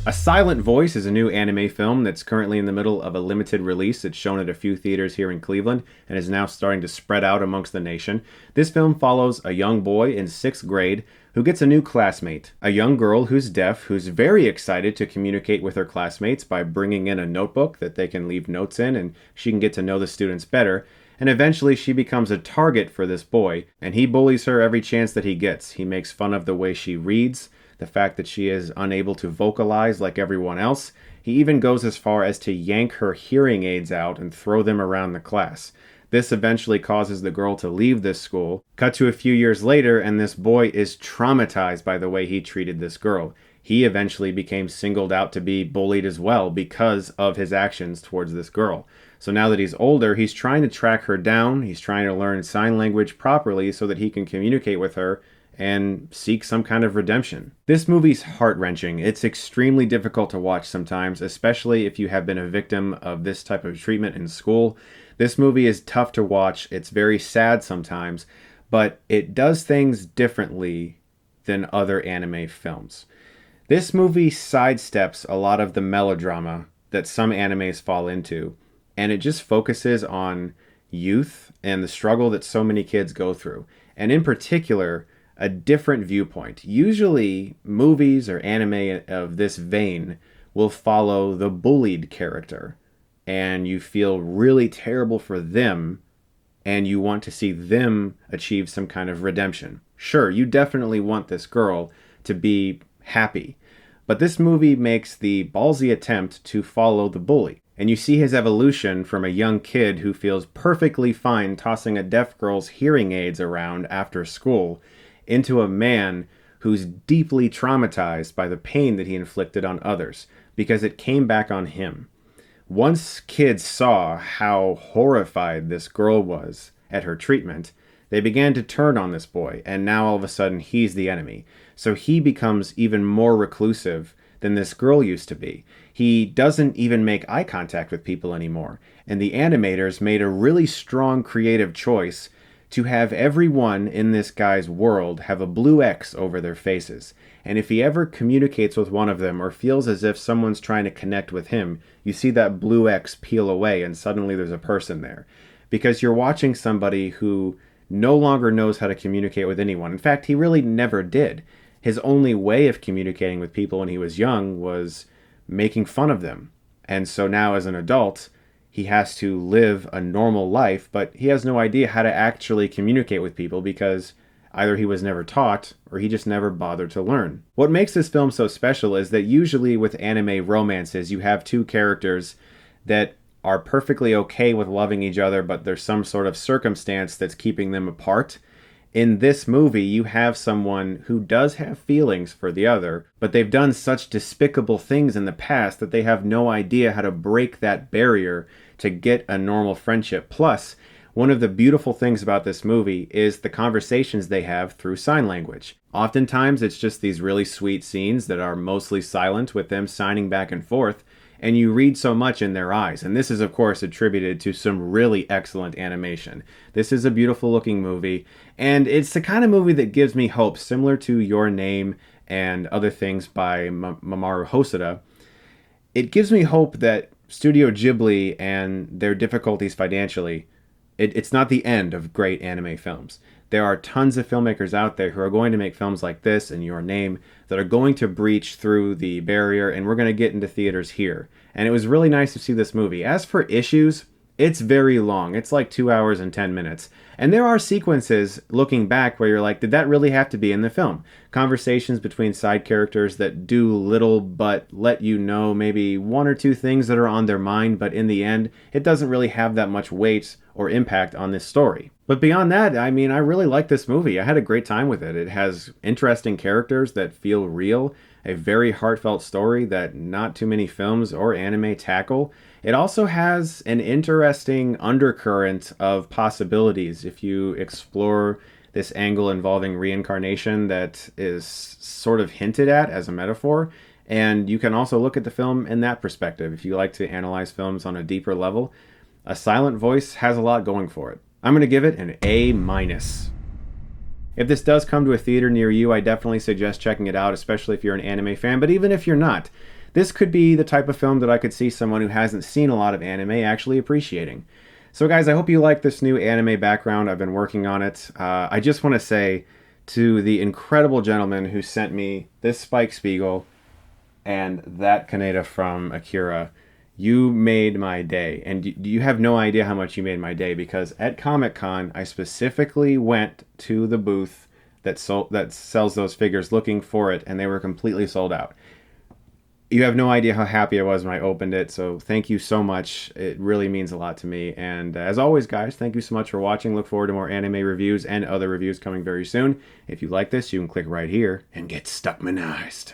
A Silent Voice is a new anime film that's currently in the middle of a limited release. It's shown at a few theaters here in Cleveland and is now starting to spread out amongst the nation. This film follows a young boy in 6th grade who gets a new classmate, a young girl who's deaf, who's very excited to communicate with her classmates by bringing in a notebook that they can leave notes in and she can get to know the students better. And eventually she becomes a target for this boy, and he bullies her every chance that he gets. He makes fun of the way she reads, the fact that she is unable to vocalize like everyone else. He even goes as far as to yank her hearing aids out and throw them around the class. This eventually causes the girl to leave this school. Cut to a few years later, and this boy is traumatized by the way he treated this girl. He eventually became singled out to be bullied as well because of his actions towards this girl. So now that he's older, he's trying to track her down. He's trying to learn sign language properly so that he can communicate with her and seek some kind of redemption. This movie's heart-wrenching. It's extremely difficult to watch sometimes, especially if you have been a victim of this type of treatment in school. This movie is tough to watch. It's very sad sometimes, but it does things differently than other anime films. This movie sidesteps a lot of the melodrama that some animes fall into, and it just focuses on youth and the struggle that so many kids go through. And in particular, a different viewpoint. Usually, movies or anime of this vein will follow the bullied character, and you feel really terrible for them, and you want to see them achieve some kind of redemption. Sure, you definitely want this girl to be happy, but this movie makes the ballsy attempt to follow the bully. And you see his evolution from a young kid who feels perfectly fine tossing a deaf girl's hearing aids around after school into a man who's deeply traumatized by the pain that he inflicted on others because it came back on him. Once kids saw how horrified this girl was at her treatment, they began to turn on this boy, and now all of a sudden he's the enemy. So he becomes even more reclusive than this girl used to be. He doesn't even make eye contact with people anymore. And the animators made a really strong creative choice to have everyone in this guy's world have a blue X over their faces. And if he ever communicates with one of them or feels as if someone's trying to connect with him, you see that blue X peel away and suddenly there's a person there. Because you're watching somebody who no longer knows how to communicate with anyone. In fact, he really never did. His only way of communicating with people when he was young was making fun of them. And so now as an adult, he has to live a normal life, but he has no idea how to actually communicate with people because either he was never taught or he just never bothered to learn. What makes this film so special is that usually with anime romances, you have two characters that are perfectly okay with loving each other, but there's some sort of circumstance that's keeping them apart. In this movie, you have someone who does have feelings for the other, but they've done such despicable things in the past that they have no idea how to break that barrier to get a normal friendship. Plus, one of the beautiful things about this movie is the conversations they have through sign language. Oftentimes, it's just these really sweet scenes that are mostly silent with them signing back and forth, and you read so much in their eyes. And this is, of course, attributed to some really excellent animation. This is a beautiful looking movie, and it's the kind of movie that gives me hope, similar to Your Name and other things by Mamoru Hosoda. It gives me hope that Studio Ghibli and their difficulties financially, it's not the end of great anime films. There are tons of filmmakers out there who are going to make films like this and Your Name that are going to breach through the barrier, and we're going to get into theaters here. And it was really nice to see this movie. As for issues, it's very long. It's like 2 hours and 10 minutes. And there are sequences, looking back, where you're like, did that really have to be in the film? Conversations between side characters that do little but let you know maybe one or two things that are on their mind, but in the end, it doesn't really have that much weight or impact on this story. But beyond that, I mean, I really like this movie. I had a great time with it. It has interesting characters that feel real, a very heartfelt story that not too many films or anime tackle. It also has an interesting undercurrent of possibilities if you explore this angle involving reincarnation that is sort of hinted at as a metaphor. And you can also look at the film in that perspective if you like to analyze films on a deeper level. A Silent Voice has a lot going for it. I'm going to give it an A-. If this does come to a theater near you, I definitely suggest checking it out, especially if you're an anime fan. But even if you're not, this could be the type of film that I could see someone who hasn't seen a lot of anime actually appreciating. So guys, I hope you like this new anime background. I've been working on it. I just want to say to the incredible gentleman who sent me this Spike Spiegel and that Kaneda from Akira, you made my day. And you have no idea how much you made my day, because at Comic-Con, I specifically went to the booth that sells those figures looking for it, and they were completely sold out. You have no idea how happy I was when I opened it, so thank you so much. It really means a lot to me. And as always, guys, thank you so much for watching. Look forward to more anime reviews and other reviews coming very soon. If you like this, you can click right here and get Stuckmanized.